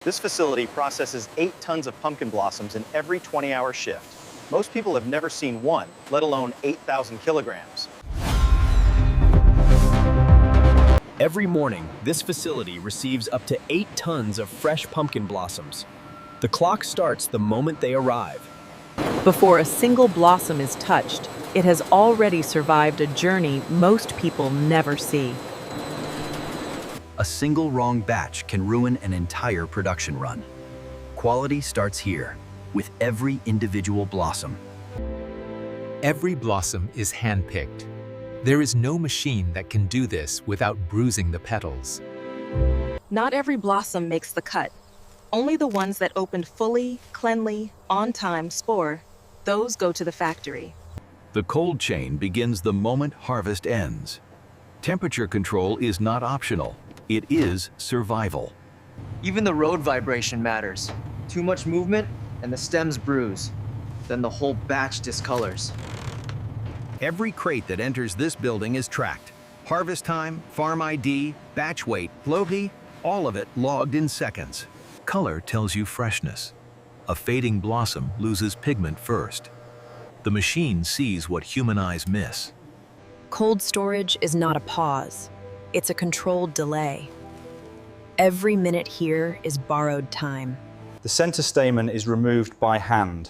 This facility processes 8 tons of pumpkin blossoms in every 20-hour shift. Most people have never seen one, let alone 8,000 kilograms. Every morning, this facility receives up to 8 tons of fresh pumpkin blossoms. The clock starts the moment they arrive. Before a single blossom is touched, it has already survived a journey most people never see. A single wrong batch can ruin an entire production run. Quality starts here, with every individual blossom. Every blossom is hand-picked. There is no machine that can do this without bruising the petals. Not every blossom makes the cut. Only the ones that opened fully, cleanly, on-time spore, those go to the factory. The cold chain begins the moment harvest ends. Temperature control is not optional. It is survival. Even the road vibration matters. Too much movement and the stems bruise. Then the whole batch discolors. Every crate that enters this building is tracked. Harvest time, farm ID, batch weight, floaty, all of it logged in seconds. Color tells you freshness. A fading blossom loses pigment first. The machine sees what human eyes miss. Cold storage is not a pause. It's a controlled delay. Every minute here is borrowed time. The center stamen is removed by hand.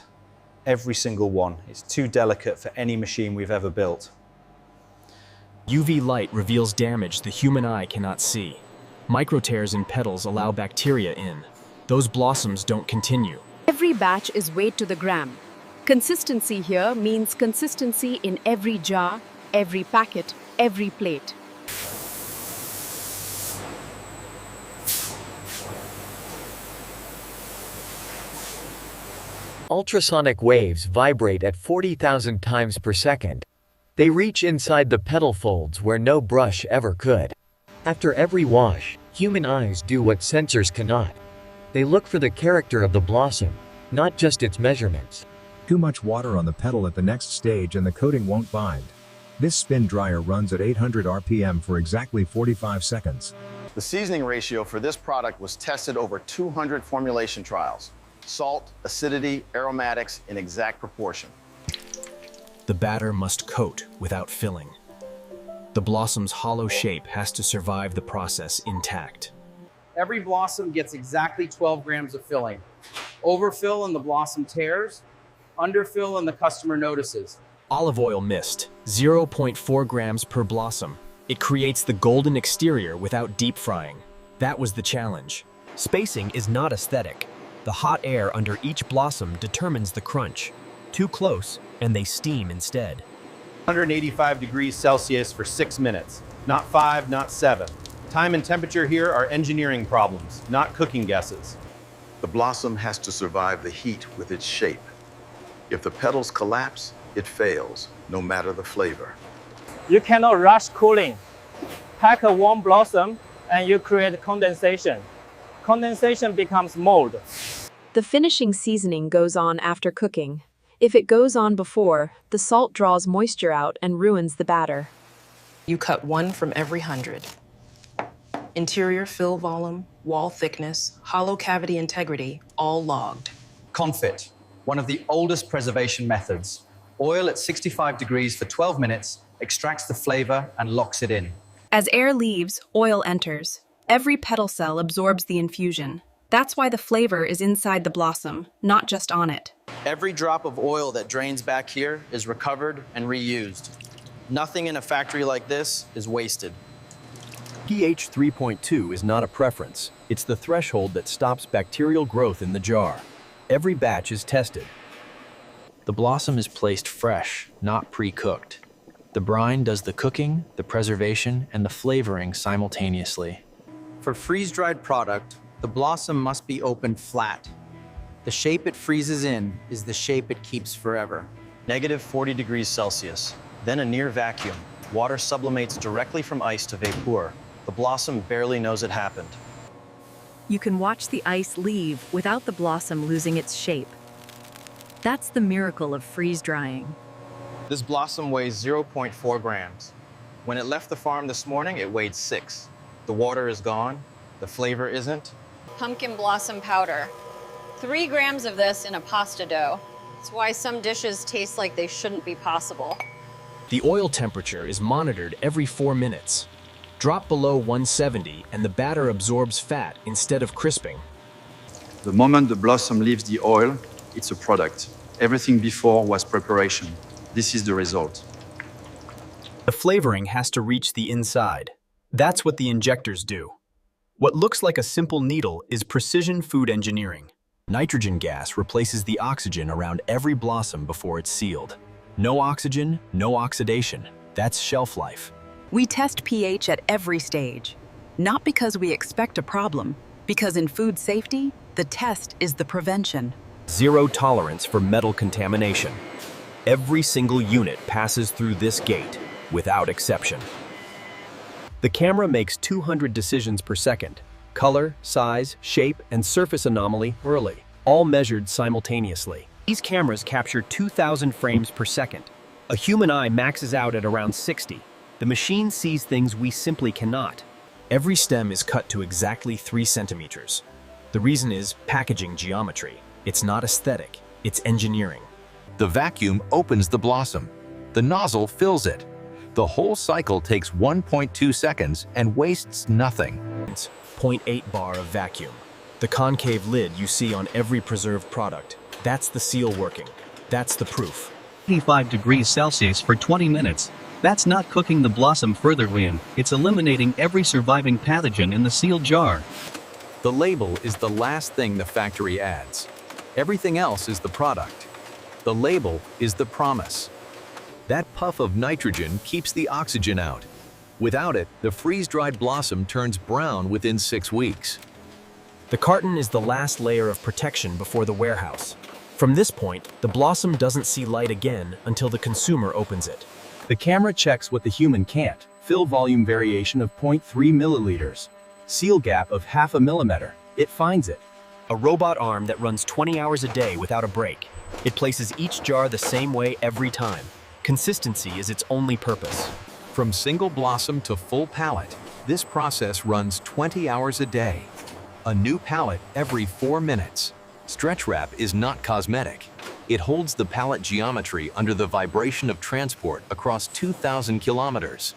Every single one. It's too delicate for any machine we've ever built. UV light reveals damage the human eye cannot see. Micro tears in petals allow bacteria in. Those blossoms don't continue. Every batch is weighed to the gram. Consistency here means consistency in every jar, every packet, every plate. Ultrasonic waves vibrate at 40,000 times per second. They reach inside the petal folds where no brush ever could. After every wash, human eyes do what sensors cannot. They look for the character of the blossom, not just its measurements. Too much water on the petal at the next stage and the coating won't bind. This spin dryer runs at 800 RPM for exactly 45 seconds. The seasoning ratio for this product was tested over 200 formulation trials. Salt, acidity, aromatics in exact proportion. The batter must coat without filling. The blossom's hollow shape has to survive the process intact. Every blossom gets exactly 12 grams of filling. Overfill and the blossom tears. Underfill and the customer notices. Olive oil mist, 0.4 grams per blossom. It creates the golden exterior without deep frying. That was the challenge. Spacing is not aesthetic. The hot air under each blossom determines the crunch. Too close, and they steam instead. 185 degrees Celsius for 6 minutes. Not 5, not 7. Time and temperature here are engineering problems, not cooking guesses. The blossom has to survive the heat with its shape. If the petals collapse, it fails, no matter the flavor. You cannot rush cooling. Pack a warm blossom and you create condensation. Condensation becomes mold. The finishing seasoning goes on after cooking. If it goes on before, the salt draws moisture out and ruins the batter. You cut 1 from every 100. Interior fill volume, wall thickness, hollow cavity integrity, all logged. Confit, one of the oldest preservation methods. Oil at 65 degrees for 12 minutes extracts the flavor and locks it in. As air leaves, oil enters. Every petal cell absorbs the infusion. That's why the flavor is inside the blossom, not just on it. Every drop of oil that drains back here is recovered and reused. Nothing in a factory like this is wasted. pH 3.2 is not a preference. It's the threshold that stops bacterial growth in the jar. Every batch is tested. The blossom is placed fresh, not pre-cooked. The brine does the cooking, the preservation, and the flavoring simultaneously. For freeze-dried product, the blossom must be opened flat. The shape it freezes in is the shape it keeps forever. Negative 40 degrees Celsius, then a near vacuum. Water sublimates directly from ice to vapor. The blossom barely knows it happened. You can watch the ice leave without the blossom losing its shape. That's the miracle of freeze-drying. This blossom weighs 0.4 grams. When it left the farm this morning, it weighed 6. The water is gone, the flavor isn't. pumpkin blossom powder. 3 grams of this in a pasta dough. It's why some dishes taste like they shouldn't be possible. The oil temperature is monitored every 4 minutes. Drop below 170 and the batter absorbs fat instead of crisping. The moment the blossom leaves the oil, it's a product. Everything before was preparation. This is the result. The flavoring has to reach the inside. That's what the injectors do. What looks like a simple needle is precision food engineering. Nitrogen gas replaces the oxygen around every blossom before it's sealed. No oxygen, no oxidation. That's shelf life. We test pH at every stage. Not because we expect a problem, because in food safety, the test is the prevention. Zero tolerance for metal contamination. Every single unit passes through this gate, without exception. The camera makes 200 decisions per second. Color, size, shape, and surface anomaly early, all measured simultaneously. These cameras capture 2,000 frames per second. A human eye maxes out at around 60. The machine sees things we simply cannot. Every stem is cut to exactly 3 centimeters. The reason is packaging geometry. It's not aesthetic, it's engineering. The vacuum opens the blossom. The nozzle fills it. The whole cycle takes 1.2 seconds and wastes nothing. 0.8 bar of vacuum. The concave lid you see on every preserved product. That's the seal working. That's the proof. 85 degrees Celsius for 20 minutes. That's not cooking the blossom further in, it's eliminating every surviving pathogen in the sealed jar. The label is the last thing the factory adds. Everything else is the product. The label is the promise. That puff of nitrogen keeps the oxygen out. Without it, the freeze-dried blossom turns brown within 6 weeks. The carton is the last layer of protection before the warehouse. From this point, the blossom doesn't see light again until the consumer opens it. The camera checks what the human can't. Fill volume variation of 0.3 milliliters. Seal gap of 0.5 millimeter. It finds it. A robot arm that runs 20 hours a day without a break. It places each jar the same way every time. Consistency is its only purpose. From single blossom to full pallet, this process runs 20 hours a day. A new pallet every 4 minutes. Stretch wrap is not cosmetic. It holds the pallet geometry under the vibration of transport across 2,000 kilometers.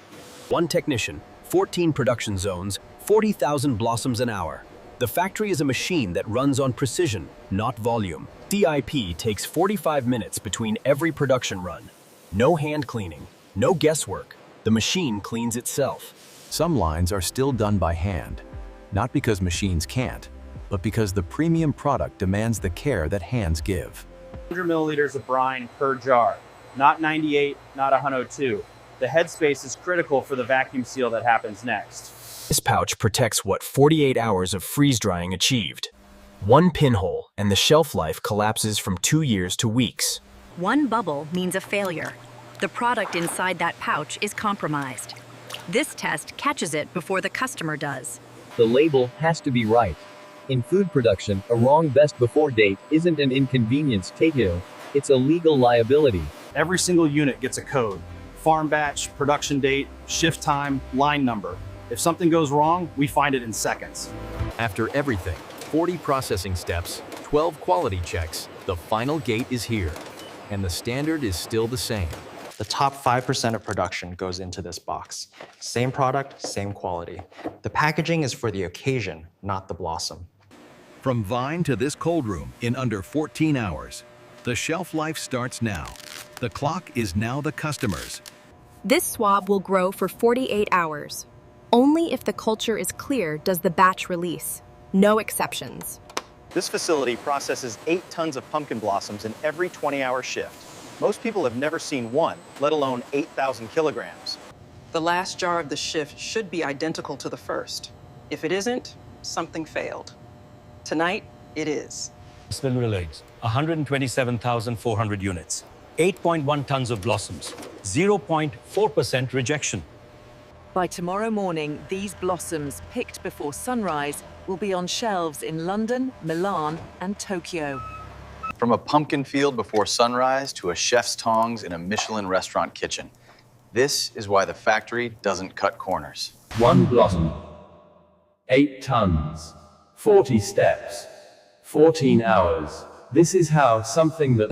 1 technician, 14 production zones, 40,000 blossoms an hour. The factory is a machine that runs on precision, not volume. CIP takes 45 minutes between every production run. No hand cleaning, no guesswork. The machine cleans itself. Some lines are still done by hand, not because machines can't, but because the premium product demands the care that hands give. 100 milliliters of brine per jar, not 98, not 102. The headspace is critical for the vacuum seal that happens next. This pouch protects what 48 hours of freeze drying achieved. 1 pinhole and the shelf life collapses from 2 years to weeks. 1 bubble means a failure. The product inside that pouch is compromised. This test catches it before the customer does. The label has to be right. In food production, a wrong best before date isn't an inconvenience, it's a legal liability. Every single unit gets a code. Farm batch, production date, shift time, line number. If something goes wrong, we find it in seconds. After everything, 40 processing steps, 12 quality checks, the final gate is here. And the standard is still the same. The top 5% of production goes into this box. Same product, same quality. The packaging is for the occasion, not the blossom. From vine to this cold room in under 14 hours. The shelf life starts now. The clock is now the customer's. This swab will grow for 48 hours. Only if the culture is clear does the batch release. No exceptions. This facility processes 8 tons of pumpkin blossoms in every 20-hour shift. Most people have never seen one, let alone 8,000 kilograms. The last jar of the shift should be identical to the first. If it isn't, something failed. Tonight, it is. Spin relays, 127,400 units, 8.1 tons of blossoms, 0.4% rejection. By tomorrow morning, these blossoms, picked before sunrise, will be on shelves in London, Milan, and Tokyo. From a pumpkin field before sunrise to a chef's tongs in a Michelin restaurant kitchen. This is why the factory doesn't cut corners. 1 blossom, 8 tons, 40 steps. 14 hours. This is how something that